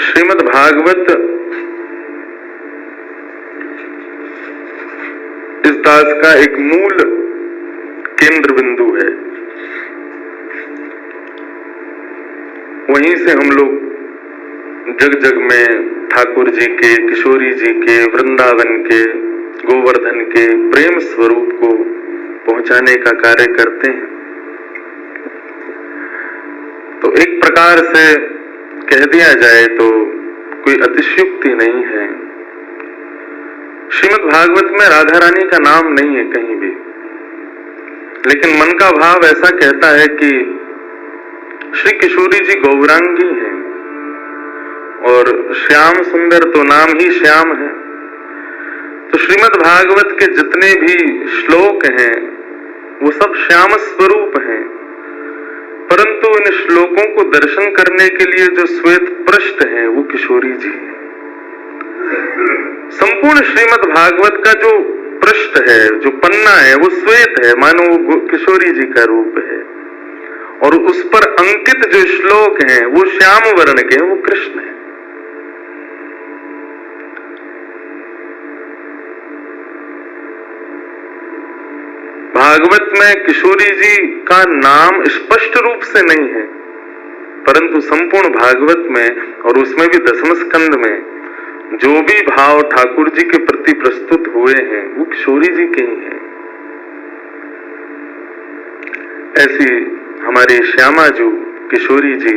श्रीमद् भागवत इस दास का एक मूल केंद्र बिंदु है। वहीं से हम लोग जग जग में ठाकुर जी के, किशोरी जी के, वृंदावन के, गोवर्धन के प्रेम स्वरूप को पहुंचाने का कार्य करते हैं। तो एक प्रकार से कह दिया जाए तो कोई अतिशयोक्ति नहीं है। श्रीमद् भागवत में राधा रानी का नाम नहीं है कहीं भी, लेकिन मन का भाव ऐसा कहता है कि श्री किशोरी जी गौरांगी हैं और श्याम सुंदर तो नाम ही श्याम है। तो श्रीमद् भागवत के जितने भी श्लोक हैं वो सब श्याम स्वरूप हैं, परंतु इन श्लोकों को दर्शन करने के लिए जो श्वेत पृष्ठ है वो किशोरी जी है। संपूर्ण श्रीमद् भागवत का जो पृष्ठ है, जो पन्ना है, वो श्वेत है, मानो वो किशोरी जी का रूप है, और उस पर अंकित जो श्लोक हैं वो श्याम वर्ण के हैं, वो कृष्ण है। भागवत में किशोरी जी का नाम स्पष्ट रूप से नहीं है, परंतु संपूर्ण भागवत में और उसमें भी दसम स्कंद में जो भी भाव ठाकुर जी के प्रति प्रस्तुत हुए हैं वो किशोरी जी के ही हैं। ऐसी हमारी श्यामाजू किशोरी जी,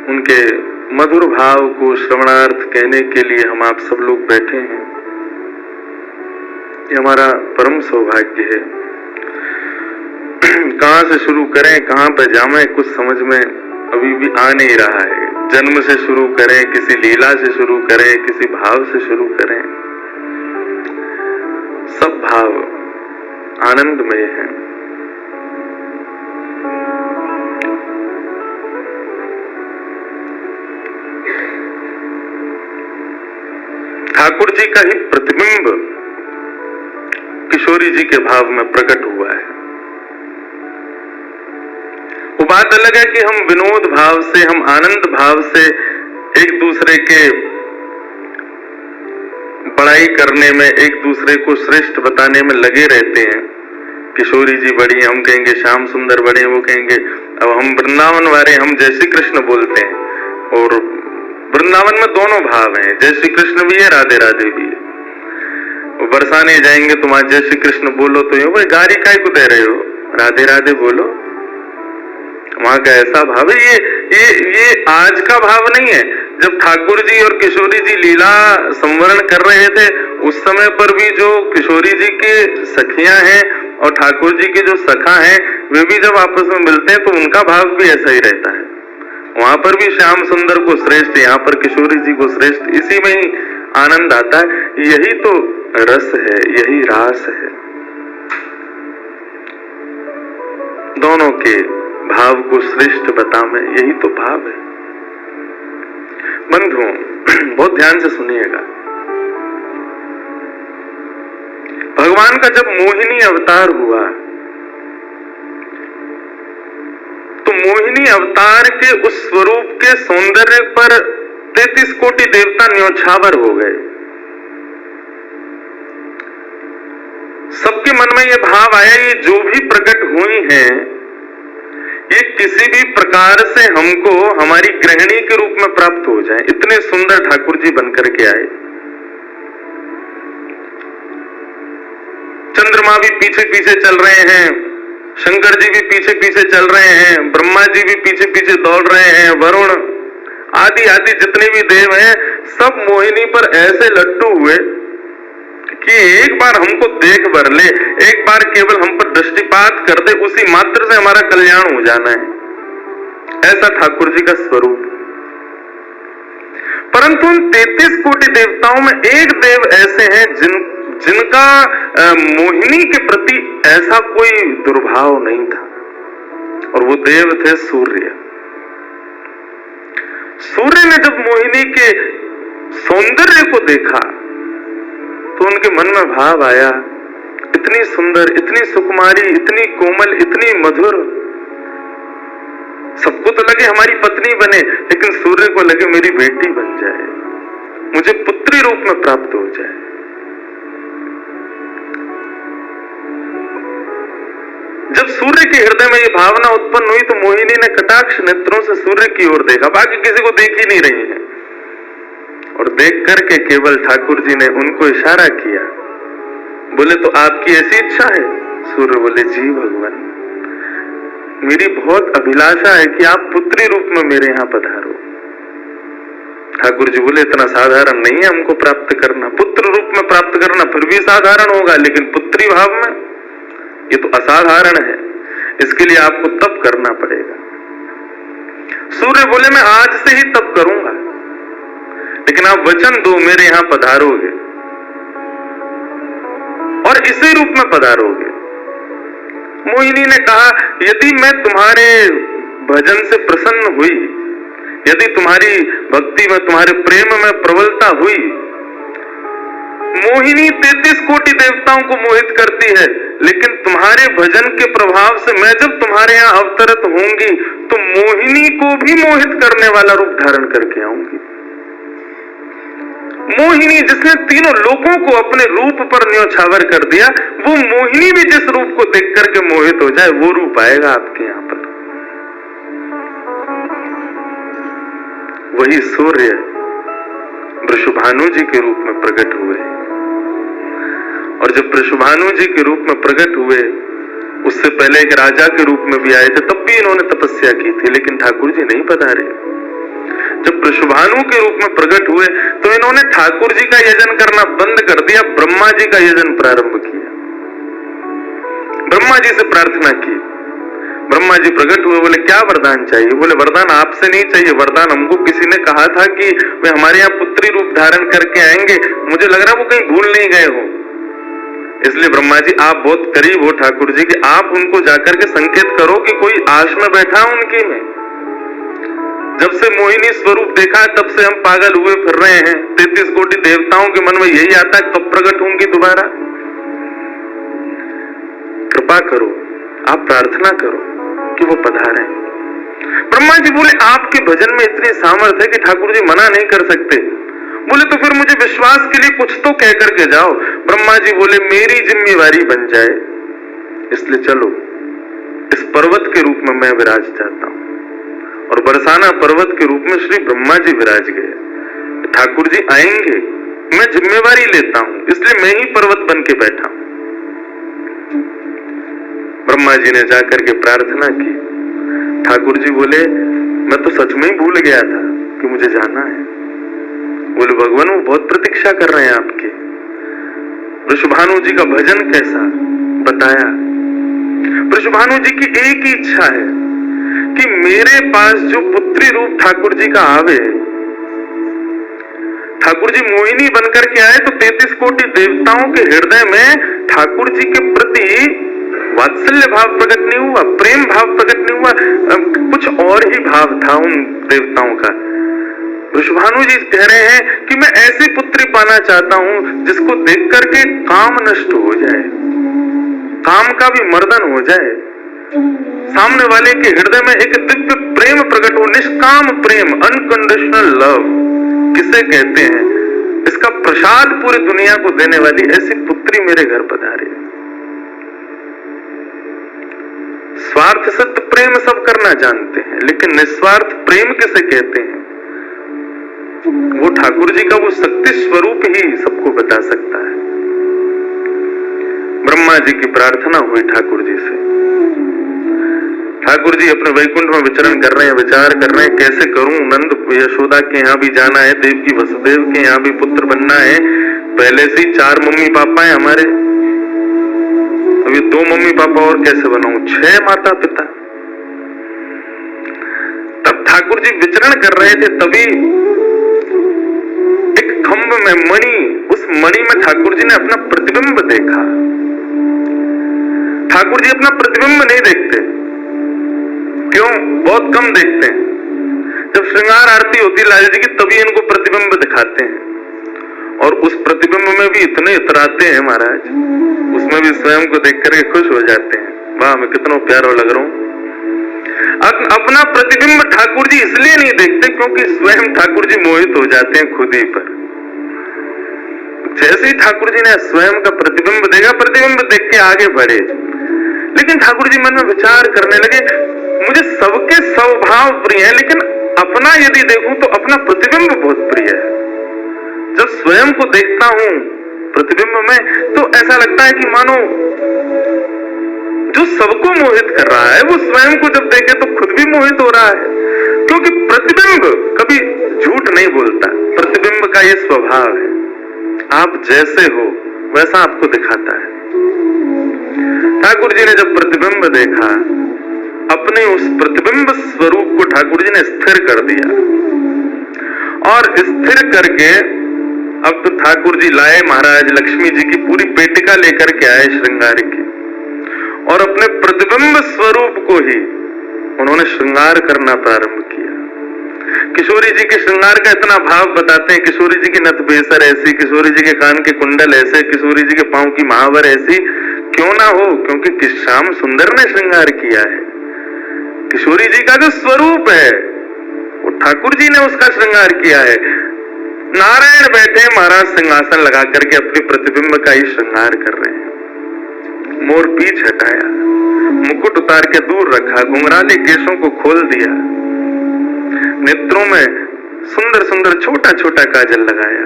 उनके मधुर भाव को श्रवणार्थ कहने के लिए हम आप सब लोग बैठे हैं। ये हमारा परम सौभाग्य है। कहां से शुरू करें, कहां पर जाएं, कुछ समझ में अभी भी आ नहीं रहा है। जन्म से शुरू करें, किसी लीला से शुरू करें, किसी भाव से शुरू करें, सब भाव आनंदमय हैं। ठाकुर जी का ही प्रतिबिंब किशोरी जी के भाव में प्रकट हुआ है। वो बात अलग है कि हम विनोद भाव से, हम आनंद भाव से एक दूसरे के बड़ाई करने में, एक दूसरे को श्रेष्ठ बताने में लगे रहते हैं। किशोरी जी बड़ी, हम कहेंगे श्याम सुंदर बड़े, वो कहेंगे। अब हम वृंदावन वाले, हम जय श्री कृष्ण बोलते हैं, और वृंदावन में दोनों भाव हैं, जय श्री कृष्ण भी है, राधे राधे भी है। बरसाने जाएंगे तुम आज जय श्री कृष्ण बोलो तो ये गारी काय को दे रहे हो, राधे राधे बोलो। वहां का ऐसा भाव है। ये आज का भाव नहीं है। जब ठाकुर जी और किशोरी जी लीला संवरण कर रहे थे, उस समय पर भी जो किशोरी जी के सखियां हैं और ठाकुर जी के जो सखा हैं, वे भी जब आपस में मिलते हैं तो उनका भाव भी ऐसा ही रहता है। वहां पर भी श्याम सुंदर को श्रेष्ठ, यहाँ पर किशोरी जी को श्रेष्ठ, इसी में ही आनंद आता है। यही तो रस है, यही रास है। दोनों के भाव को श्रेष्ठ बता में, यही तो भाव है। बंधुओं, बहुत ध्यान से सुनिएगा। भगवान का जब मोहिनी अवतार हुआ तो मोहिनी अवतार के उस स्वरूप के सौंदर्य पर 33 कोटि देवता न्योछावर हो गए। सबके मन में यह भाव आया, ये जो भी प्रकट हुई हैं ये किसी भी प्रकार से हमको हमारी गृहिणी के रूप में प्राप्त हो जाए। इतने सुंदर ठाकुर जी बनकर के आए। चंद्रमा भी पीछे पीछे चल रहे हैं, शंकर जी भी पीछे पीछे चल रहे हैं, ब्रह्मा जी भी पीछे पीछे दौड़ रहे हैं, वरुण आदि आदि जितने भी देव हैं, सब मोहिनी पर ऐसे लट्टू हुए कि एक बार हमको देख भर ले, एक बार केवल हम पर दृष्टिपात कर दे, उसी मात्र से हमारा कल्याण हो जाना है। ऐसा ठाकुर जी का स्वरूप। परंतु उन 33 कोटि देवताओं में एक देव ऐसे हैं जिनका मोहिनी के प्रति ऐसा कोई दुर्भाव नहीं था, और वो देव थे सूर्य। सूर्य ने जब मोहिनी के सौंदर्य को देखा तो उनके मन में भाव आया, इतनी सुंदर, इतनी सुकुमारी, इतनी कोमल, इतनी मधुर। सबको तो लगे हमारी पत्नी बने, लेकिन सूर्य को लगे मेरी बेटी बन जाए, मुझे पुत्री रूप में प्राप्त हो जाए। जब सूर्य के हृदय में ये भावना उत्पन्न हुई तो मोहिनी ने कटाक्ष नेत्रों से सूर्य की ओर देखा, बाकी किसी को देख ही नहीं रही है, और देख करके केवल ठाकुर जी ने उनको इशारा किया, बोले तो आपकी ऐसी इच्छा है? सूर्य बोले जी भगवान, मेरी बहुत अभिलाषा है कि आप पुत्री रूप में मेरे यहाँ पधारो। ठाकुर जी बोले इतना साधारण नहीं है हमको प्राप्त करना, पुत्र रूप में प्राप्त करना फिर भी साधारण होगा, लेकिन पुत्री भाव में ये तो असाधारण है, इसके लिए आपको तप करना पड़ेगा। सूर्य बोले मैं आज से ही तप करूंगा, लेकिन आप वचन दो मेरे यहां पधारोगे और इसी रूप में पधारोगे। मोहिनी ने कहा यदि मैं तुम्हारे भजन से प्रसन्न हुई, यदि तुम्हारी भक्ति में तुम्हारे प्रेम में प्रबलता हुई, मोहिनी 33 कोटि देवताओं को मोहित करती है, लेकिन तुम्हारे भजन के प्रभाव से मैं जब तुम्हारे यहाँ अवतरित होंगी तो मोहिनी को भी मोहित करने वाला रूप धारण करके आऊंगी। मोहिनी जिसने तीनों लोगों को अपने रूप पर न्योछावर कर दिया, वो मोहिनी भी जिस रूप को देख करके मोहित हो जाए वो रूप आएगा आपके यहाँ पर। वही सूर्य वृषभानु जी के रूप में प्रकट हुए, और जब वृषभानु जी के रूप में प्रकट हुए, उससे पहले एक राजा के रूप में भी आए थे, तब भी इन्होंने तपस्या की थी, लेकिन ठाकुर जी नहीं पधारे। जब वृषभानु के रूप में प्रकट हुए तो इन्होंने ठाकुर जी का यजन करना बंद कर दिया, ब्रह्मा जी का यजन प्रारंभ किया, ब्रह्मा जी से प्रार्थना की। ब्रह्मा जी प्रकट हुए, बोले क्या वरदान चाहिए? बोले वरदान आपसे नहीं चाहिए, वरदान हमको किसी ने कहा था कि वे हमारे यहाँ पुत्री रूप धारण करके आएंगे, मुझे लग रहा है वो कहीं भूल नहीं गए हो, इसलिए ब्रह्मा जी आप बहुत करीब हो ठाकुर जी कि आप उनको जाकर के संकेत करो कि कोई आश में बैठा उनकी में। जब से मोहिनी स्वरूप देखा तब से हम पागल हुए फिर रहे हैं, 33 कोटि देवताओं के मन में यही आता है कब प्रकट होंगी दोबारा, कृपा करो, आप प्रार्थना करो कि वो पधारे। ब्रह्मा जी बोले आपके भजन में इतनी सामर्थ्य है कि ठाकुर जी मना नहीं कर सकते। बोले तो फिर मुझे विश्वास के लिए कुछ तो कह करके जाओ। ब्रह्मा जी बोले मेरी जिम्मेवारी बन जाए, इसलिए चलो इस पर्वत के रूप में मैं विराज चाहता हूं। और बरसाना पर्वत के रूप में श्री ब्रह्मा जी विराज गए। ठाकुर जी आएंगे, मैं जिम्मेवारी लेता हूं, इसलिए मैं ही पर्वत बन के बैठा हूं। ब्रह्मा जी ने जाकर के प्रार्थना की। ठाकुर जी बोले मैं तो सच में ही भूल गया था कि मुझे जाना है। बोले भगवान वो बहुत प्रतीक्षा कर रहे हैं आपकी। वृषभानु जी का भजन कैसा बताया। वृषभानु जी की एक ही इच्छा है कि मेरे पास जो पुत्री रूप ठाकुर जी का आवे, ठाकुर जी मोहिनी बनकर के आए तो 33 कोटि देवताओं के हृदय में ठाकुर जी के प्रति वात्सल्य भाव प्रकट नहीं हुआ, प्रेम भाव प्रकट नहीं हुआ, कुछ और ही भाव था उन देवताओं का। वृषभानु जी कह रहे हैं कि मैं ऐसी पुत्री पाना चाहता हूं जिसको देख करके काम नष्ट हो जाए, काम का भी मर्दन हो जाए, सामने वाले के हृदय में एक दिव्य प्रेम प्रकट हो, निष्काम प्रेम, अनकंडीशनल लव किसे कहते हैं, इसका प्रसाद पूरी दुनिया को देने वाली ऐसी पुत्री मेरे घर पधारे। स्वार्थ सिद्ध प्रेम सब करना जानते हैं, लेकिन निस्वार्थ प्रेम किसे कहते हैं वो ठाकुर जी का वो शक्ति स्वरूप ही सबको बता सकता है। ब्रह्मा जी की प्रार्थना हुई ठाकुर जी से। ठाकुर जी अपने वैकुंठ में विचरण कर रहे हैं, विचार कर रहे हैं कैसे करूं, नंद यशोदा के यहाँ भी जाना है, देवकी वसुदेव के यहाँ भी पुत्र बनना है, पहले से ही 4 मम्मी पापा है हमारे, अभी 2 मम्मी पापा और कैसे बनाऊं, 6 माता पिता। तब ठाकुर जी विचरण कर रहे थे, तभी एक खंभ में मणि, उस मणि में ठाकुर जी ने अपना प्रतिबिंब देखा। ठाकुर जी अपना प्रतिबिंब नहीं देखते, क्यों? बहुत कम देखते हैं। जब श्रृंगार आरती होती लाल जी की तभी इनको प्रतिबिंब दिखाते हैं, और उस प्रतिबिंब में भी इतने इतराते हैं महाराज, उसमें भी स्वयं को देख करके खुश हो जाते हैं, वाह मैं कितना प्यारा लग रहा हूं। अब अपना प्रतिबिंब ठाकुर जी इसलिए नहीं देखते क्योंकि स्वयं ठाकुर जी मोहित हो जाते हैं खुद ही पर। जैसे ही ठाकुर जी ने स्वयं का प्रतिबिंब देखा, प्रतिबिंब देख के आगे बढ़े, लेकिन ठाकुर जी मन में विचार करने लगे, मुझे सबके स्वभाव प्रिय है, लेकिन अपना यदि देखूं तो अपना प्रतिबिंब बहुत प्रिय है। जब स्वयं को देखता हूं प्रतिबिंब में तो ऐसा लगता है कि मानो जो सबको मोहित कर रहा है वो स्वयं को जब देखे तो खुद भी मोहित हो रहा है, क्योंकि प्रतिबिंब कभी झूठ नहीं बोलता। प्रतिबिंब का ये स्वभाव है, आप जैसे हो वैसा आपको दिखाता है। ठाकुर जी ने जब प्रतिबिंब देखा, अपने उस प्रतिबिंब स्वरूप को ठाकुर जी ने स्थिर कर दिया, और स्थिर करके अब तो ठाकुर जी लाए महाराज लक्ष्मी जी की पूरी पेटिका लेकर के आए श्रृंगार की, और अपने प्रतिबिंब स्वरूप को ही उन्होंने श्रृंगार करना प्रारंभ किया। किशोरी जी के श्रृंगार का इतना भाव बताते हैं, किशोरी जी की नथबेसर ऐसी, किशोरी जी के कान के कुंडल ऐसे, किशोरी जी के पांव की महावर ऐसी क्यों ना हो, क्योंकि श्याम सुंदर ने श्रृंगार किया है। किशोरी जी का जो स्वरूप है वो ठाकुर जी ने उसका श्रृंगार किया है। नारायण बैठे महाराज सिंहासन लगा करके अपने प्रतिबिंब का ही श्रृंगार कर रहे हैं। मोर पीछ हटाया, मुकुट उतार के दूर रखा, घुंघराले केशों को खोल दिया, नेत्रों में सुंदर सुंदर छोटा छोटा काजल लगाया,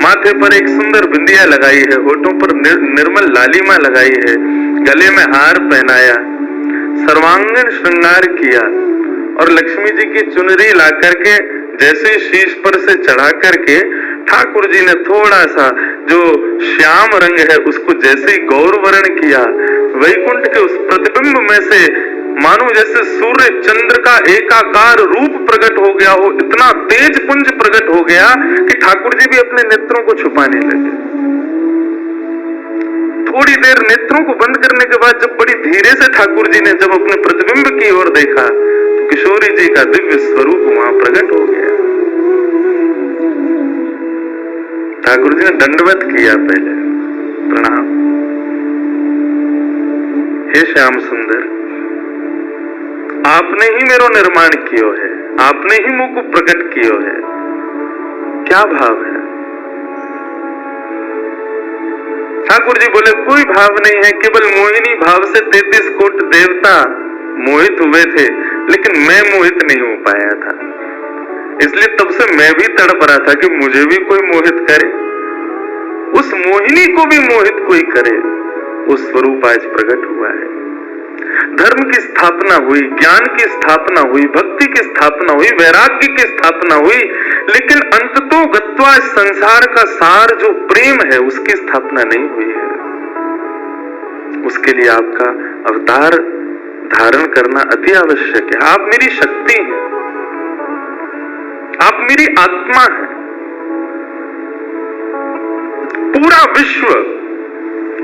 माथे पर एक सुंदर बिंदिया लगाई है, होठों पर निर्मल लालिमा लगाई है, गले में हार पहनाया, सर्वांगीण श्रृंगार किया, और लक्ष्मी जी की चुनरी ला करके जैसे शीश पर से चढ़ा करके ठाकुर जी ने थोड़ा सा जो श्याम रंग है उसको जैसे ही गौर वर्ण किया, वैकुंठ के उस प्रतिबिंब में से मानो जैसे सूर्य चंद्र का एकाकार रूप प्रकट हो गया हो, इतना तेज पुंज प्रकट हो गया कि ठाकुर जी भी अपने नेत्रों को छुपाने लगे। थोड़ी देर नेत्रों को बंद करने के बाद जब बड़ी धीरे से ठाकुर जी ने जब अपने प्रतिबिंब की ओर देखा तो किशोरी जी का दिव्य स्वरूप वहां प्रकट हो गया। ठाकुर जी ने दंडवत किया, पहले प्रणाम, हे श्याम सुंदर, आपने ही मेरो निर्माण कियो है, आपने ही मुझ को प्रकट कियो है। क्या भाव है? ठाकुर जी बोले कोई भाव नहीं है, केवल मोहिनी भाव से 33 कोट देवता मोहित हुए थे, लेकिन मैं मोहित नहीं हो पाया था, इसलिए तब से मैं भी तड़प रहा था कि मुझे भी कोई मोहित करे, उस मोहिनी को भी मोहित कोई करे। उस स्वरूप आज प्रकट हुआ है। धर्म की स्थापना हुई, ज्ञान की स्थापना हुई, भक्ति की स्थापना हुई, वैराग्य की स्थापना हुई, लेकिन अंततो गत्वा संसार का सार जो प्रेम है उसकी स्थापना नहीं हुई है। उसके लिए आपका अवतार धारण करना अति आवश्यक है। आप मेरी शक्ति हैं, आप मेरी आत्मा हैं। पूरा विश्व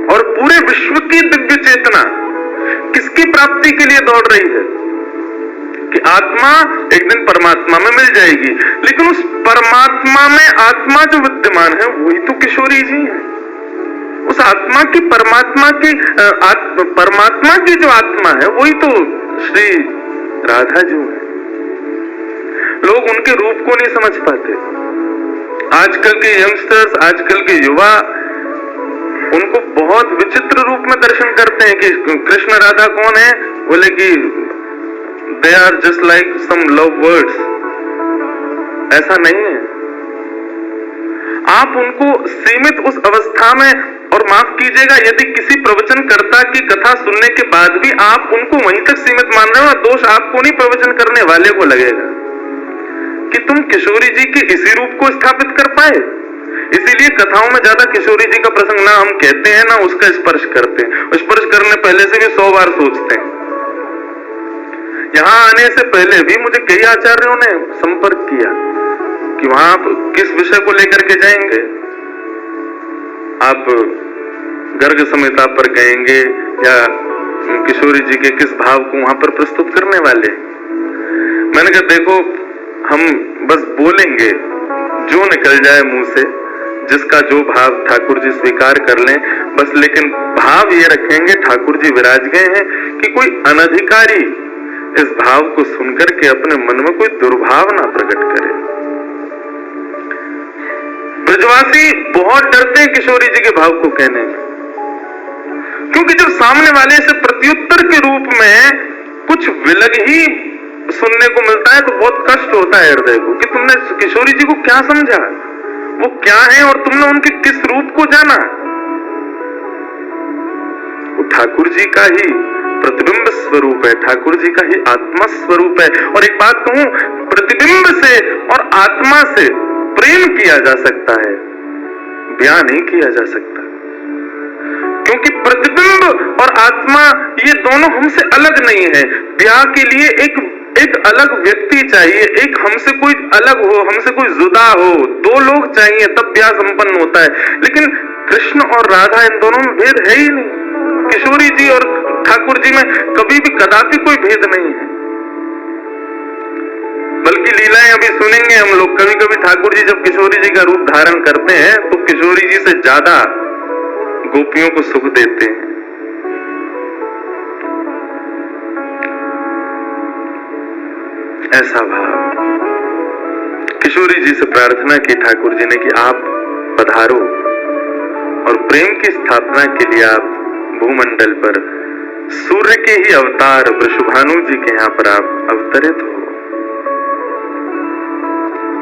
और पूरे विश्व की दिव्य चेतना किसकी प्राप्ति के लिए दौड़ रही है कि आत्मा एक दिन परमात्मा में मिल जाएगी, लेकिन उस परमात्मा में आत्मा जो विद्यमान है वही तो किशोरी जी है। उस आत्मा की परमात्मा की जो आत्मा है वही तो श्री राधा जी है। लोग उनके रूप को नहीं समझ पाते। आजकल के यंगस्टर्स, आजकल के युवा उनको बहुत विचित्र रूप में दर्शन करते हैं कि कृष्ण राधा कौन है, बोले कि they are just like some love words. ऐसा नहीं है। आप उनको सीमित उस अवस्था में, और माफ कीजिएगा यदि किसी प्रवचनकर्ता की कथा सुनने के बाद भी आप उनको वहीं तक सीमित मान रहे हो, दोष आपको नहीं प्रवचन करने वाले को लगेगा कि तुम किशोरी जी के इसी रूप को स्थापित कर पाए। इसीलिए कथाओं में ज्यादा किशोरी जी का प्रसंग ना हम कहते हैं ना उसका स्पर्श करते हैं। स्पर्श करने पहले से भी 100 बार सोचते हैं। यहां आने से पहले भी मुझे कई आचार्यों ने संपर्क किया कि वहां आप किस विषय को लेकर के जाएंगे, आप गर्ग संहिता पर गएंगे या किशोरी जी के किस भाव को वहां पर प्रस्तुत करने वाले। मैंने कहा देखो, हम बस बोलेंगे जो निकल जाए मुंह से, जिसका जो भाव ठाकुर जी स्वीकार कर लें बस, लेकिन भाव ये रखेंगे ठाकुर जी विराज गए हैं कि कोई अनधिकारी इस भाव को सुनकर के अपने मन में कोई दुर्भाव ना प्रकट करे। ब्रजवासी बहुत डरते हैं किशोरी जी के भाव को कहने में, क्योंकि जब सामने वाले से प्रत्युत्तर के रूप में कुछ विलग ही सुनने को मिलता है तो बहुत कष्ट होता है हृदय को कि तुमने किशोरी जी को क्या समझा, वो क्या है और तुमने उनके किस रूप को जाना। वो ठाकुर जी का ही प्रतिबिंब स्वरूप है, ठाकुर जी का ही आत्मा स्वरूप है। और एक बात कहूं, प्रतिबिंब से और आत्मा से प्रेम किया जा सकता है, ब्याह नहीं किया जा सकता, क्योंकि प्रतिबिंब और आत्मा ये दोनों हमसे अलग नहीं है। ब्याह के लिए एक अलग व्यक्ति चाहिए, एक हमसे कोई अलग हो, हमसे कोई जुदा हो, दो लोग चाहिए तब ब्याह संपन्न होता है। लेकिन कृष्ण और राधा इन दोनों में भेद है ही नहीं। किशोरी जी और ठाकुर जी में कभी भी कदापि कोई भेद नहीं है। बल्कि लीलाएं अभी सुनेंगे हम लोग, कभी कभी ठाकुर जी जब किशोरी जी का रूप धारण करते हैं तो किशोरी जी से ज्यादा गोपियों को सुख देते हैं। ऐसा भाव किशोरी जी से प्रार्थना की ठाकुर जी ने कि आप पधारो और प्रेम की स्थापना के लिए आप भूमंडल पर सूर्य के ही अवतार वृषभानु जी के यहाँ पर आप अवतरित हो।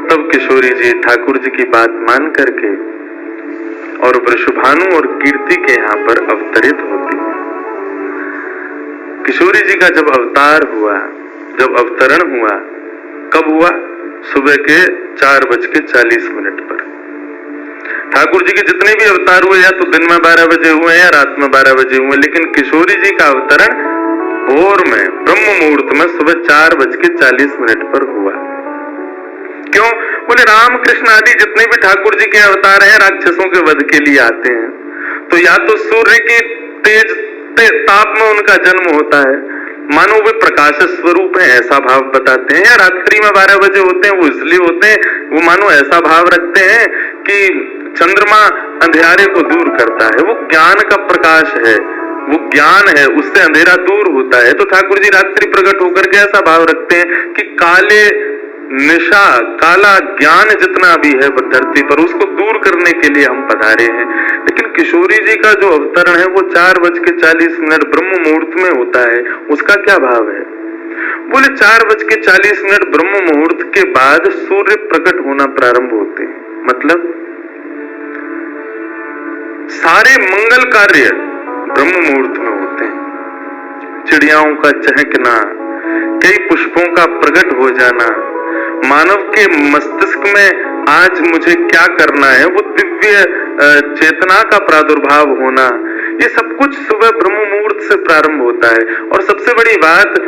तब किशोरी जी ठाकुर जी की बात मान करके और वृषभानु और कीर्ति के यहाँ पर अवतरित होती है। किशोरी जी का जब अवतार हुआ, जब अवतरण हुआ, कब हुआ? सुबह के 4:40 पर। ठाकुर जी के जितने भी अवतार हुए या तो दिन में 12 बजे हुए या रात में 12 बजे हुए, लेकिन किशोरी जी का अवतरण भोर में ब्रह्म मुहूर्त में सुबह 4:40 पर हुआ। क्यों? बोले राम कृष्ण आदि जितने भी ठाकुर जी के अवतार हैं राक्षसों के वध के लिए आते हैं, तो या तो सूर्य की तेज ताप में उनका जन्म होता है, मानो वे प्रकाश स्वरूप है ऐसा भाव बताते हैं, या रात्रि में 12 बजे होते हैं, वो इसलिए होते हैं, वो मानो ऐसा भाव रखते हैं कि चंद्रमा अंधेरे को दूर करता है, वो ज्ञान का प्रकाश है, वो ज्ञान है, उससे अंधेरा दूर होता है। तो ठाकुर जी रात्रि प्रकट होकर के ऐसा भाव रखते हैं कि काले निशा, काला ज्ञान जितना भी है धरती पर, उसको दूर करने के लिए हम पधारे हैं। लेकिन किशोरी जी का जो अवतरण है वो 4:40 ब्रह्म मुहूर्त में होता है, उसका क्या भाव है? बोले 4:40 ब्रह्म मुहूर्त के बाद सूर्य प्रकट होना प्रारंभ होते हैं। मतलब सारे मंगल कार्य ब्रह्म मुहूर्त में होते हैं। चिड़ियाओं का चहकना, कई पुष्पों का प्रकट हो जाना, मानव के मस्तिष्क में आज मुझे क्या करना है, वो दिव्य चेतना का प्रादुर्भाव होना, ये सब कुछ सुबह ब्रह्म मुहूर्त से प्रारंभ होता है। और सबसे बड़ी बात,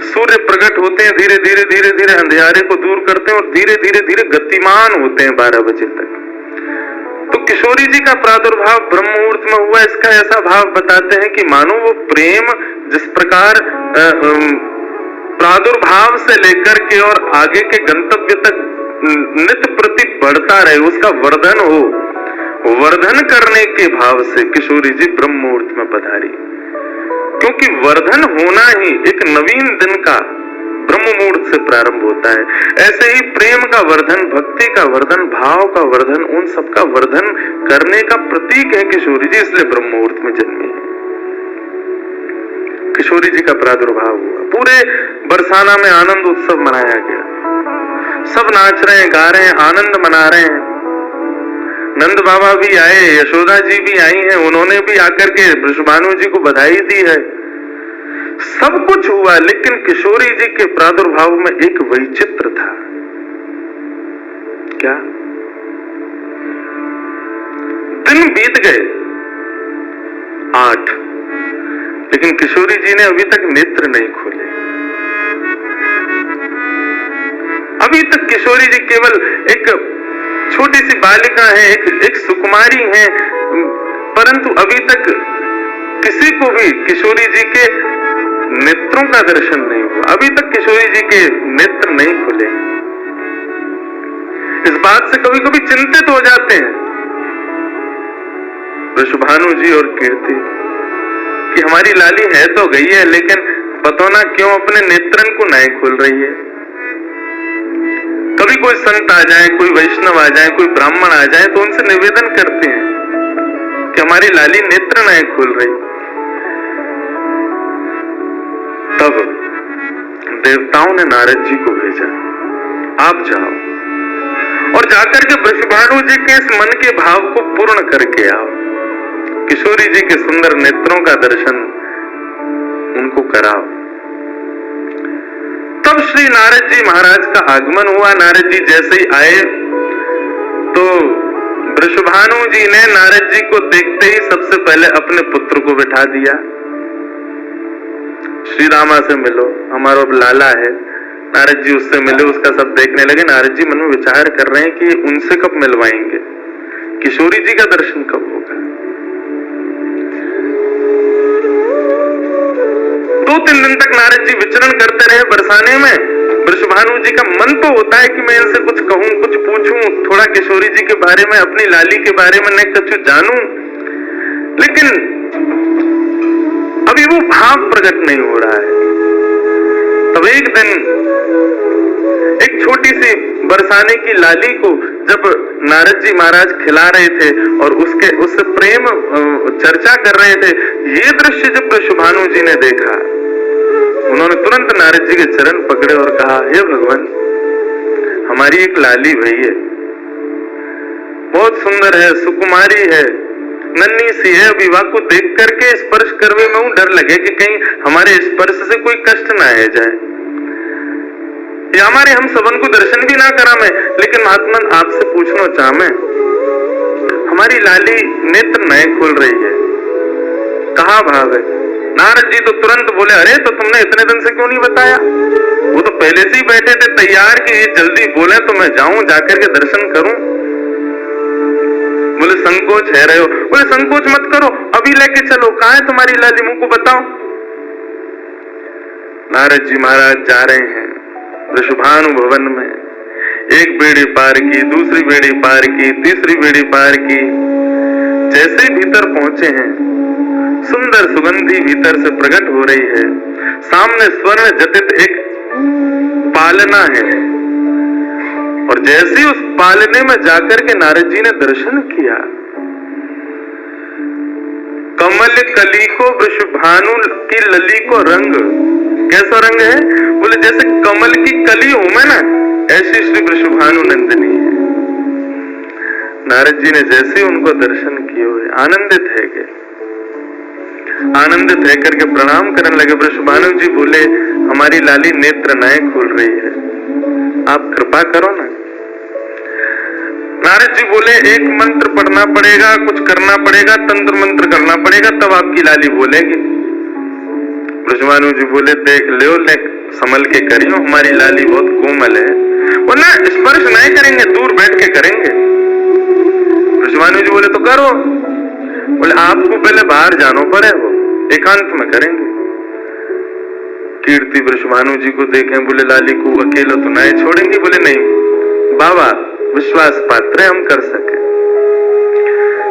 सूर्य प्रकट होते हैं, धीरे धीरे धीरे धीरे अंधेरे को दूर करते हैं और धीरे धीरे धीरे गतिमान होते हैं 12 बजे तक। तो किशोरी जी का प्रादुर्भाव ब्रह्म मुहूर्त में हुआ, इसका ऐसा भाव बताते हैं कि मानो वो प्रेम जिस प्रकार प्रादुर्भाव से लेकर के और आगे के गंतव्य तक नित्य प्रति बढ़ता रहे, उसका वर्धन हो, वर्धन करने के भाव से किशोरी जी ब्रह्म मुहूर्त में पधारी। क्योंकि वर्धन होना ही एक नवीन दिन का ब्रह्म मुहूर्त से प्रारंभ होता है। ऐसे ही प्रेम का वर्धन, भक्ति का वर्धन, भाव का वर्धन, उन सब का वर्धन करने का प्रतीक है किशोरी जी, इसलिए ब्रह्म मुहूर्त में जन्मी है। किशोरी जी का प्रादुर्भाव हुआ, पूरे बरसाना में आनंद उत्सव मनाया गया, सब नाच रहे हैं, गा रहे हैं, आनंद मना रहे हैं। नंद बाबा भी आए, यशोदा जी भी आई हैं, उन्होंने भी आकर के वृषभानु जी को बधाई दी है। सब कुछ हुआ, लेकिन किशोरी जी के प्रादुर्भाव में एक वैचित्र था। क्या? दिन बीत गए 8, लेकिन किशोरी जी ने अभी तक नेत्र नहीं खोले। अभी तक किशोरी जी केवल एक छोटी सी बालिका है, एक सुकुमारी है, परंतु अभी तक किसी को भी किशोरी जी के नेत्रों का दर्शन नहीं हुआ। अभी तक किशोरी जी के नेत्र नहीं खुले। इस बात से कभी कभी चिंतित हो जाते हैं वृषभानु जी और कीर्ति कि हमारी लाली है तो गई है, लेकिन पतो ना क्यों अपने नेत्रन को नहीं खोल रही है। कभी कोई संत आ जाए, कोई वैष्णव आ जाए, कोई ब्राह्मण आ जाए तो उनसे निवेदन करते हैं कि हमारी लाली नेत्र नहीं खोल रही। तब देवताओं ने नारद जी को भेजा, आप जाओ और जाकर के वृषभानु जी के इस मन के भाव को पूर्ण करके आओ, किशोरी जी के सुंदर नेत्रों का दर्शन उनको कराओ। तब श्री नारद जी महाराज का आगमन हुआ। नारद जी जैसे ही आए तो वृषभानु जी ने नारद जी को देखते ही सबसे पहले अपने पुत्र को बिठा दिया। श्री रामा से मिलो, हमारा अब लाला है। नारद जी उससे मिले, उसका सब देखने लगे। नारद जी मन में विचार कर रहे हैं कि उनसे कब मिलवाएंगे, किशोरी जी का दर्शन कब होगा। 2-3 दिन तक नारद जी विचरण करते रहे बरसाने में। वृषभानु जी का मन तो होता है कि मैं इनसे कुछ कहूं, कुछ पूछूं, थोड़ा किशोरी जी के बारे में, अपनी लाली के बारे में न कुछ जानूं, लेकिन अभी वो भाव प्रकट नहीं हो रहा है। तब एक दिन एक छोटी सी बरसाने की लाली को जब नारद जी महाराज खिला रहे थे और उससे प्रेम चर्चा कर रहे थे, ये दृश्य जब वृषभानु जी ने देखा, उन्होंने तुरंत नारद जी के चरण पकड़े और कहा, हे भगवान, हमारी एक लाली भई है, बहुत सुंदर है, सुकुमारी है, नन्ही सी है। विवाह को देख करके स्पर्श करने में डर लगे कि कहीं हमारे स्पर्श से कोई कष्ट ना आ जाए, या हमारे हम सबन को दर्शन भी ना करा में। लेकिन महात्मन आपसे पूछना चाह मैं, हमारी लाली नेत्र नहीं खोल रही है, कहाँ भाव है? नारद जी तो तुरंत बोले, अरे तो तुमने इतने दिन से क्यों नहीं बताया? वो तो पहले से ही बैठे थे तैयार कि ये जल्दी बोले तो मैं जाऊं, जाकर के दर्शन करूं। बोले संकोच है रहे हो? बोले संकोच मत करो, अभी लेके चलो। कहाँ है तुम्हारी लाली, मुझ को बताओ। नारद जी महाराज जा रहे हैं वृषभानु भवन में। एक बेड़ी पार की, दूसरी बेड़ी पार की, तीसरी बेड़ी पार की। जैसे भीतर पहुंचे हैं, सुंदर सुगंधी भीतर से प्रकट हो रही है। सामने स्वर्ण जटित एक पालना है, और जैसे उस पालने में जाकर के नारद जी ने दर्शन किया, कमल कली को वृषभानु की लली को रंग, कैसा रंग है? बोले जैसे कमल की कली हो मैं ना, ऐसी श्री वृषभानु नंदिनी है। नारद जी ने जैसे उनको दर्शन किए हुए आनंदित है गए, आनंदित है करके प्रणाम करने लगे। वृषभानु जी बोले, हमारी लाली नेत्र नहीं खोल रही है, आप कृपा करो ना। नारद जी बोले, एक मंत्र पढ़ना पड़ेगा, कुछ करना पड़ेगा, तंत्र मंत्र करना पड़ेगा, तब आपकी लाली बोलेगी। वृषभानु जी बोले, देख लो, ले संभल के करियो, हमारी लाली बहुत कोमल है, वो ना स्पर्श नहीं करेंगे, दूर बैठ के करेंगे। वृषभानु जी बोले, तो करो। बोले, आपको पहले बाहर जानो पड़े, वो एकांत में करेंगे। कीर्ति वृषभानु जी को देखें, बोले लाली को अकेला तो नहीं छोड़ेंगे? बोले नहीं बाबा, विश्वास पात्र हम कर सके।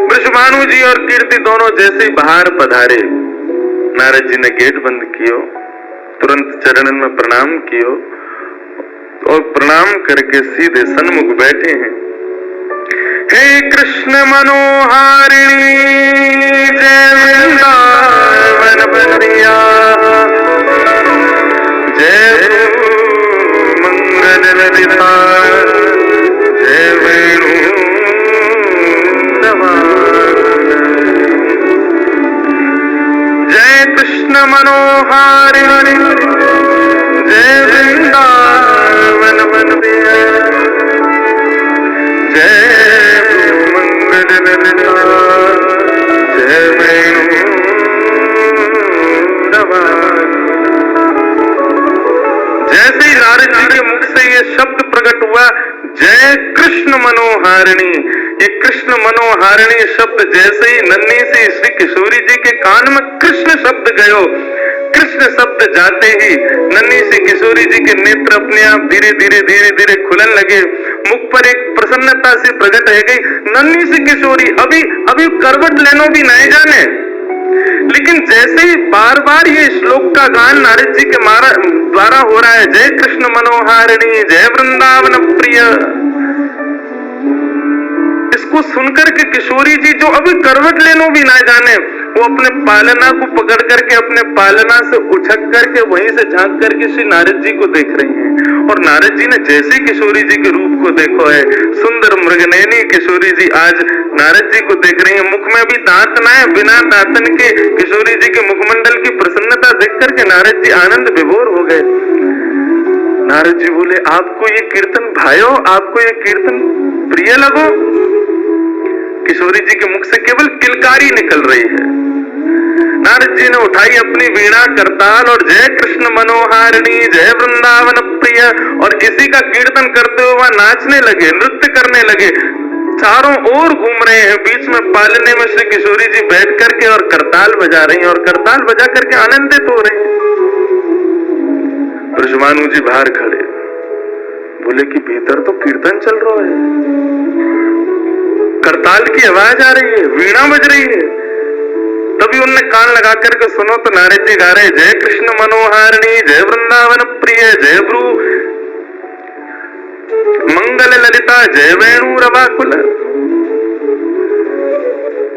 वृषभानु जी और कीर्ति दोनों जैसे ही बाहर पधारे, नारद जी ने गेट बंद कियो, तुरंत चरणन में प्रणाम कियो और प्रणाम करके सीधे सन्मुख बैठे हैं। हे कृष्ण मनोहारिणी जय वृंदावन बनिया, जय मंगल ललिता, जय वेणु जय कृष्ण मनोहारिणी जय वृंदावन बनिया, जय मंगल ललिता, जय वेणु जैसे ही नारद जी के मुख से ये शब्द प्रकट हुआ, जय कृष्ण मनोहारिणी, ये कृष्ण मनोहारिणी शब्द जैसे ही नन्ही से श्री किशोरी जी के कान में कृष्ण शब्द गयो, कृष्ण शब्द जाते ही नन्ही सी किशोरी जी के नेत्र अपने आप धीरे धीरे खुलन लगे। मुख पर एक प्रसन्नता से प्रकट रह गई। नन्ही सी किशोरी अभी करवट लेनो भी नहीं जाने, लेकिन जैसे ही बार बार ये श्लोक का गान नारद जी के द्वारा हो रहा है, जय कृष्ण मनोहारिणी जय वृंदावन प्रिय, इसको सुनकर के किशोरी जी जो अभी करवट लेनो भी ना जाने, वो अपने पालना को पकड़ करके अपने पालना से उछक करके वहीं से झांक करके श्री नारद जी को देख रही हैं। और नारद जी ने जैसे किशोरी जी के रूप को देखो है, सुंदर मृगनयनी किशोरी जी आज नारद जी को देख रही है। मुख में भी दांत ना है, बिना दांतन के किशोरी जी के मुखमंडल की प्रसन्नता देख करके नारद जी आनंद विभोर हो गए। नारद जी बोले, आपको ये कीर्तन भाइयों, आपको ये कीर्तन प्रिय लगो? किशोरी जी के मुख से केवल किलकारी निकल रही है। नारद जी ने उठाई अपनी वीणा करताल और जय कृष्ण मनोहारिणी जय वृंदावन प्रिय, और इसी का कीर्तन करते हुए वहां नाचने लगे, नृत्य करने लगे, चारों ओर घूम रहे हैं। बीच में पालने में श्री किशोरी जी बैठ करके और करताल बजा रही हैं, और करताल बजा करके आनंदित हो रहे हैं। ब्रजभानु जी बाहर खड़े बोले कि भीतर तो कीर्तन चल रहा है, करताल की आवाज आ रही है, वीणा बज रही है। तभी उनने कान लगा करके सुनो तो नारद जी गा रहे, जय कृष्ण मनोहारिणी जय वृंदावन प्रिय जय ब्रू मंगल ललिता जय वेणु रवाकुल।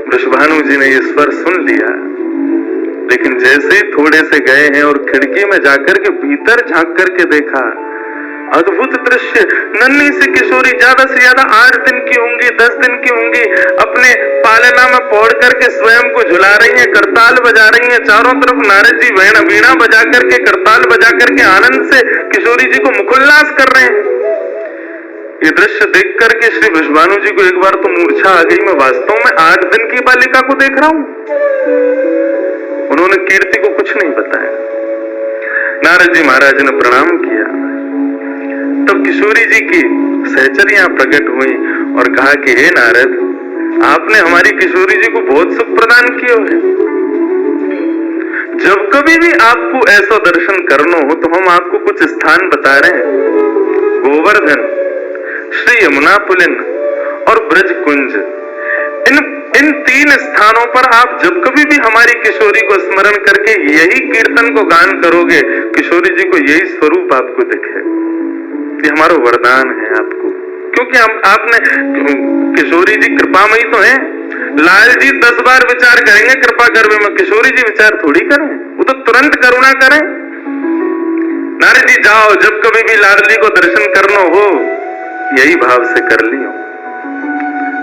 वृषभानु जी ने ये स्वर सुन लिया, लेकिन जैसे ही थोड़े से गए हैं और खिड़की में जाकर के भीतर झांक करके देखा, अद्भुत दृश्य। नन्ही सी किशोरी, ज्यादा से ज्यादा 8 दिन की होंगी, 10 दिन की होंगी, अपने पालना में पौड़ करके स्वयं को झुला रही है, करताल बजा रही है। चारों तरफ नारद जी वीणा बजा करके, करताल बजा करके आनंद से किशोरी जी को मुखोल्लास कर रहे हैं। ये दृश्य देख करके श्री वृषभानु जी को एक बार तो मूर्छा आ गई, मैं वास्तव में 8 दिन की बालिका को देख रहा हूं। उन्होंने कीर्ति को कुछ नहीं बताया। नारद जी महाराज ने प्रणाम किया, तब किशोरी जी की सहचर्या प्रकट हुई और कहा कि हे नारद, आपने हमारी किशोरी जी को बहुत सुख प्रदान किया है। जब कभी भी आपको ऐसा दर्शन करना हो तो हम आपको कुछ स्थान बता रहे हैं, गोवर्धन, श्री यमुना पुलिन और ब्रज कुंज। इन 3 स्थानों पर आप जब कभी भी हमारी किशोरी को स्मरण करके यही कीर्तन को गान करोगे, किशोरी जी को यही स्वरूप आपको दिखे। ये हमारा वरदान है आपको, क्योंकि आपने, किशोरी जी कृपामयी तो है। लाल जी 10 बार विचार करेंगे कृपा करवे में, किशोरी जी विचार थोड़ी करें, वो तो तुरंत करुणा करें। नारद जी जाओ, जब कभी भी लाडली को दर्शन करना हो यही भाव से कर लियो।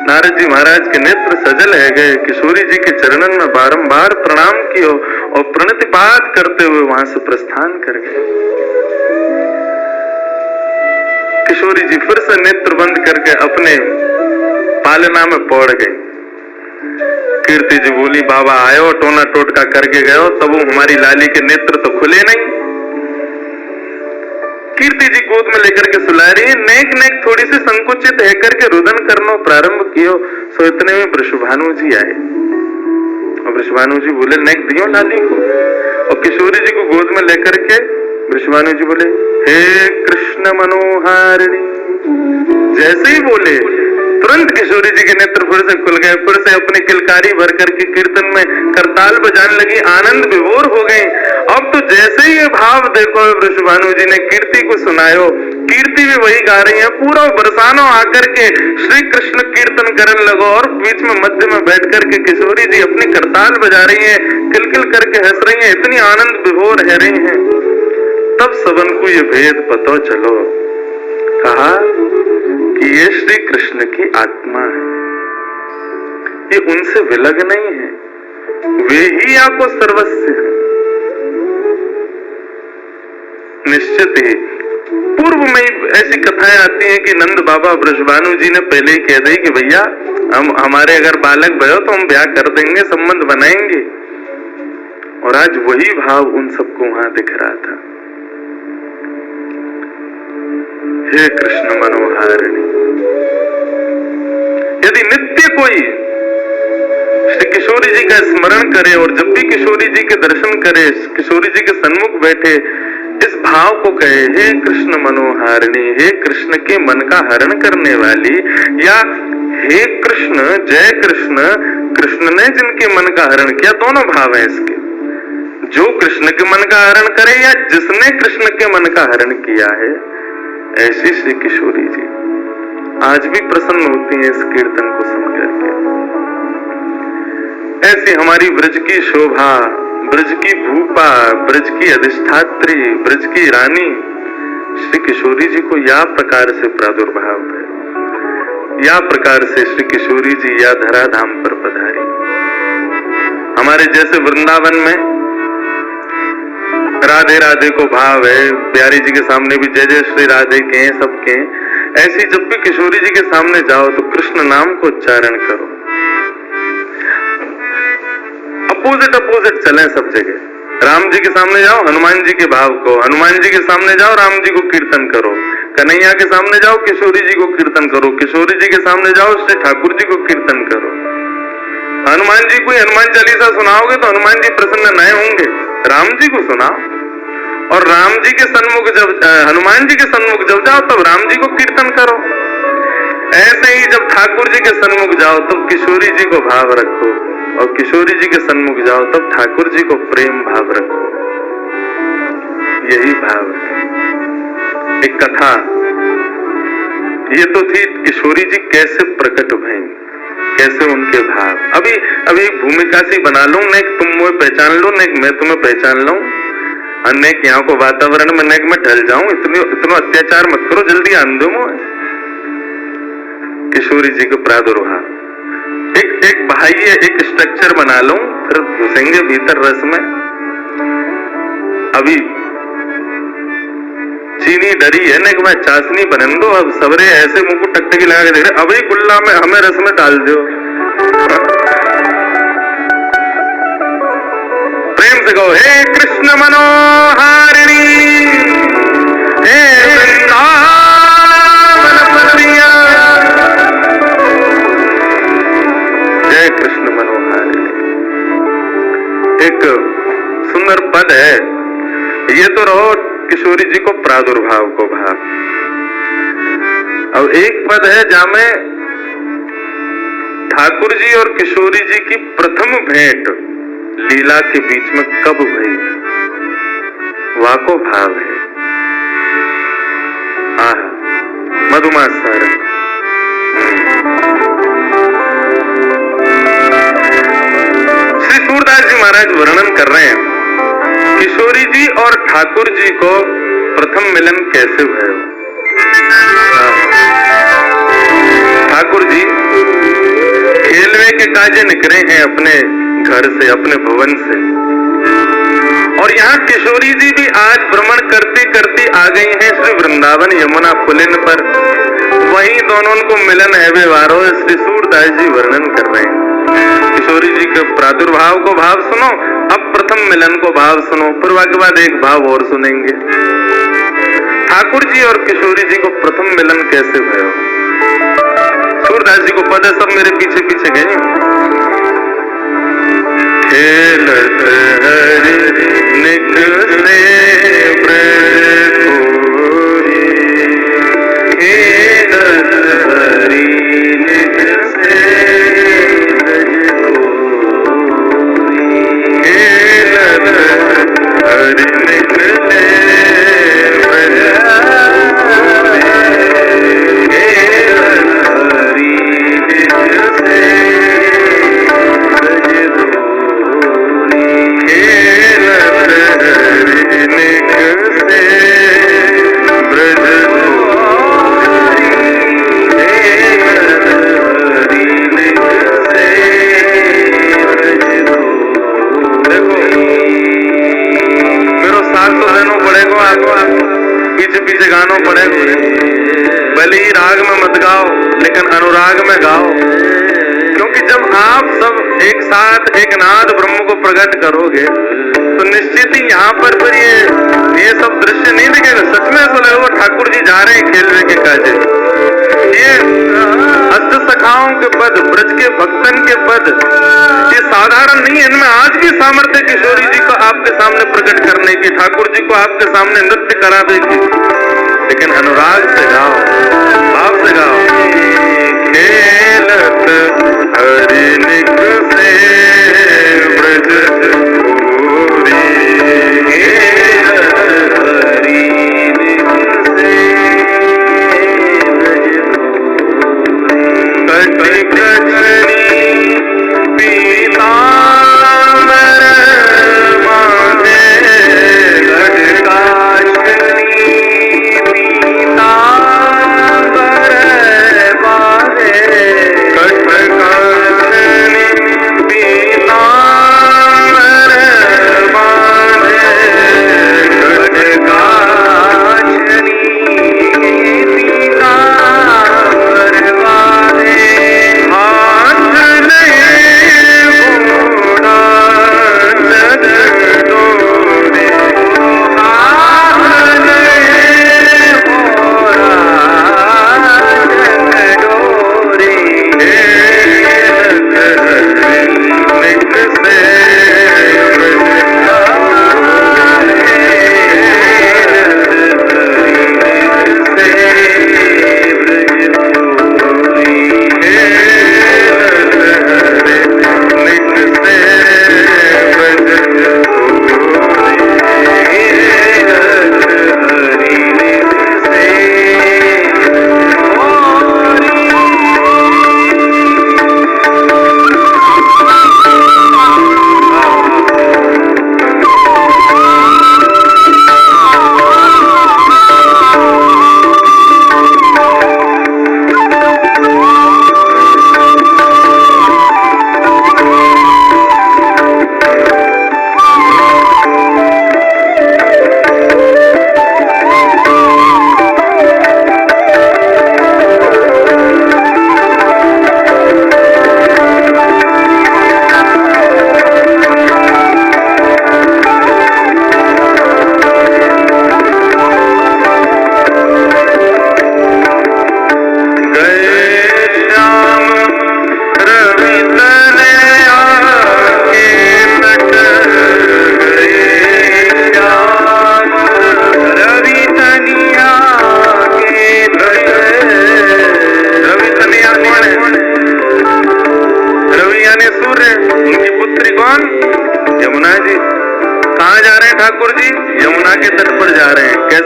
नारद जी महाराज के नेत्र सजल है गए, किशोरी जी के चरणन में बारंबार प्रणाम कियो और प्रणतिपात करते हुए वहां से प्रस्थान कर गए। किशोरी जी फिर से नेत्र बंद करके अपने पालना में पौड़ गई। कीर्ति जी बोली, बाबा आयो, टोना टोटका करके गयो, तब हमारी लाली के नेत्र तो खुले नहीं। कीर्ति जी गोद में लेकर के सुला रही है, नेक नेक थोड़ी सी संकुचित है करके रुदन करना प्रारंभ कियो। सो इतने में वृषभानु जी आए और वृषभानु जी बोले, नेक दियो लाली को। और किशोरी जी को गोद में लेकर के वृषभानु जी बोले, हे कृष्ण मनोहारिणी। जैसे ही बोले तुरंत किशोरी जी के नेत्र फिर से खुल गए, फिर से अपनी किलकारी भर करके कीर्तन में करताल बजाने लगी, आनंद विभोर हो गई। अब तो जैसे ही ये भाव देखो, वृषभानु जी ने कीर्ति को सुनायो, कीर्ति भी वही गा रही है, पूरा बरसानो आकर के श्री कृष्ण कीर्तन करने लगो, और बीच में मध्य में बैठ करके किशोरी जी अपनी करताल बजा रही है, किलकिल करके हंस रही है, इतनी आनंद विभोर रह रही है। तब सबन को ये भेद पता चलो, कहा कि ये श्री कृष्ण की आत्मा है, ये उनसे विलग नहीं है, वे ही आपको सर्वस्व है। निश्चित ही पूर्व में ऐसी कथाएं आती हैं कि नंद बाबा वृषभानु जी ने पहले ही कह दी कि भैया हमारे अगर बालक भयो तो हम ब्याह कर देंगे, संबंध बनाएंगे। और आज वही भाव उन सबको वहां दिख रहा था। हे कृष्ण मनोहारिणी, यदि नित्य कोई श्री किशोरी जी का स्मरण करे और जब भी किशोरी जी के दर्शन करे, किशोरी जी के सन्मुख बैठे, इस भाव को कहे, हे कृष्ण मनोहारिणी, हे कृष्ण के मन का हरण करने वाली, या हे कृष्ण, जय कृष्ण, कृष्ण ने जिनके मन का हरण किया, दोनों भाव है इसके। जो कृष्ण के मन का हरण करे या जिसने कृष्ण के मन का हरण किया है, ऐसी श्री किशोरी जी आज भी प्रसन्न होती हैं इस कीर्तन को सुनकर के। ऐसी हमारी ब्रज की शोभा, ब्रज की भूपा, ब्रज की अधिष्ठात्री, ब्रज की रानी श्री किशोरी जी को या प्रकार से प्रादुर्भाव है, या प्रकार से श्री किशोरी जी या धराधाम पर पधारी। हमारे जैसे वृंदावन में राधे राधे को भाव है, प्यारी जी के सामने भी जय जय श्री राधे के हैं, सबके हैं। ऐसी जब भी किशोरी जी के सामने जाओ तो कृष्ण नाम को उच्चारण करो। अपोजिट अपोजिट चलें सब जगह। राम जी के सामने जाओ हनुमान जी के भाव को, हनुमान जी के सामने जाओ राम जी को कीर्तन करो, कन्हैया के सामने जाओ किशोरी जी को कीर्तन करो, किशोरी जी के सामने जाओ श्री ठाकुर जी को कीर्तन करो। हनुमान जी को हनुमान चालीसा सुनाओगे तो हनुमान जी प्रसन्न नहीं होंगे, राम जी को सुनाओ। और राम जी के सन्मुख जब हनुमान जी के सन्मुख जब जाओ तब राम जी को कीर्तन करो। ऐसे ही जब ठाकुर जी के सन्मुख जाओ तब किशोरी जी को भाव रखो, और किशोरी जी के सन्मुख जाओ तब ठाकुर जी को प्रेम भाव रखो। यही भाव है। एक कथा ये तो थी किशोरी जी कैसे प्रकट भई, कैसे उनके भाव। अभी भूमिका सी बना लूं, न एक तुम मुझे पहचान लो, न एक मैं तुम्हें पहचान लूं, अनेक यहाँ को वातावरण में नेक में ढल जाऊं। इतना अत्याचार मत करो, जल्दी आन दो मुझे। किशोरी जी को प्रादुर्भाव एक भाई है, एक स्ट्रक्चर बना लूं, फिर घुसेंगे भीतर रस में। अभी चीनी डरी है ना कि मैं चाशनी बन दो, अब सबरे ऐसे मुंह को टकटकी लगा के देख रहे, अभी कुल्ला में हमें रस में डाल दो। प्रेम से कहो हे कृष्ण मनोहारिणी, हे वृंदावन प्रिया, जय कृष्ण मनोहारिणी। एक सुंदर पद है ये तो रहो किशोरी जी को प्रादुर्भाव को भाव। अब एक पद है जहां में ठाकुर जी और किशोरी जी की प्रथम भेंट लीला के बीच में कब भई, वाको भाव है। मधुमास सारंग। श्री सूरदास जी महाराज वर्णन कर रहे हैं किशोरी जी और ठाकुर जी को प्रथम मिलन कैसे हुआ। ठाकुर जी खेलवे के काजे निकले हैं अपने घर से, अपने भवन से, और यहाँ किशोरी जी भी आज भ्रमण करती करती आ गई हैं श्री वृंदावन यमुना पुलिन पर। वहीं दोनों को मिलन है व्यवहारो श्री सूरदास जी वर्णन कर रहे हैं। किशोरी जी के प्रादुर्भाव को भाव सुनो, अब प्रथम मिलन को भाव सुनो, फिर के बाद एक भाव और सुनेंगे। ठाकुर जी और किशोरी जी को प्रथम मिलन कैसे भयो। सूरदास जी को पद है, सब मेरे पीछे पीछे गए। खेलत हरि निकले ब्रज कोरी, खेलत हरि निकले ब्रज कोरी, खेलत हरि निकले ब्रज कोरी, खेलत हरि निकले पीछे गानों पड़ेगा। भले ही राग में मत गाओ लेकिन अनुराग में गाओ, क्योंकि जब आप सब एक साथ एक नाद ब्रह्म को प्रकट करोगे तो निश्चित ही यहाँ पर फिर ये सब दृश्य नहीं दिखेगा। सच में ऐसा लगेगा ठाकुर जी जा रहे हैं खेलवे के काजे। ये अष्ट सखाओं के पद, ब्रज के भक्तन के पद, ये साधारण नहीं है। इनमें आज भी सामर्थ्य किशोरी जी को आपके सामने प्रकट करने की, ठाकुर जी को आपके सामने नृत्य करावे की, लेकिन अनुराग से गाओ, भाव से गाओ। खेलत हरि निकले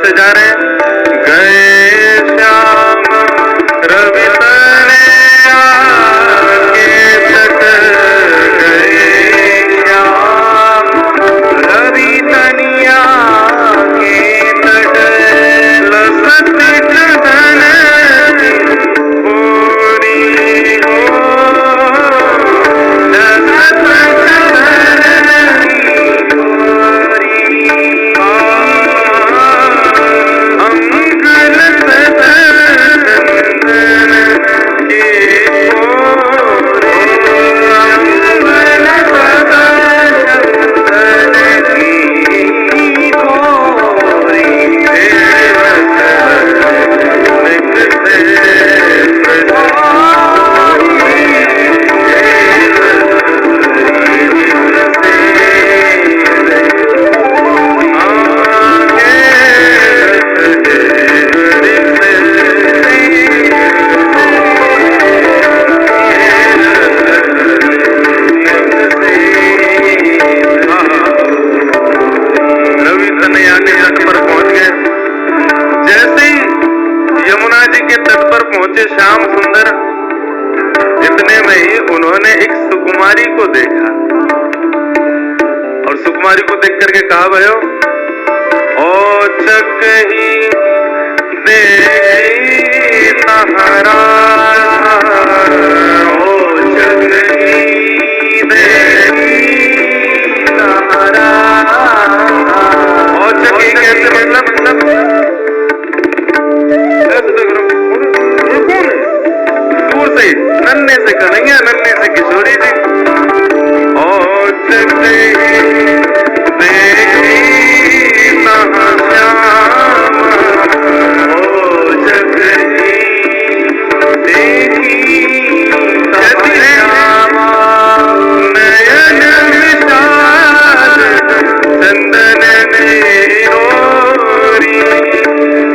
से जा रहे हैं। गए श्याम रवि तने आके तट, गए श्याम रवि तनिया के तट, लसत धन गोरी हो, लसत श्याम सुंदर, इतने में ही उन्होंने एक सुकुमारी को देखा और सुकुमारी को देख करके कहा भयो, ओ चक ही देखी सहारा, ओ चक ही देखी सहारा। और चक ही कैसे मतलब दूर से नन्हे से कन्हैया, नन्हे से किशोरी जी। और जग नयन विशाल चंदन में रोरी,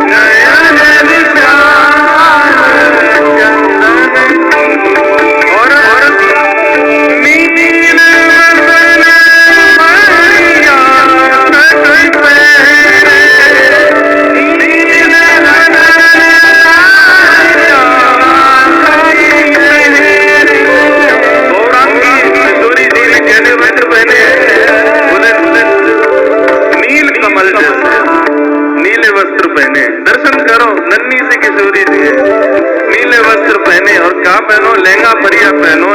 नयन विशाल और नील वदन मैया सच पैरे, नील वदन किशोरी जी ने कहने वस्त्र पहने, नील कमल जैसे नीले वस्त्र पहने। दर्शन करो, नन्ही सी किशोरी जी है, नीले वस्त्र पहने और क्या पहनो, लहंगा परिया पहनो।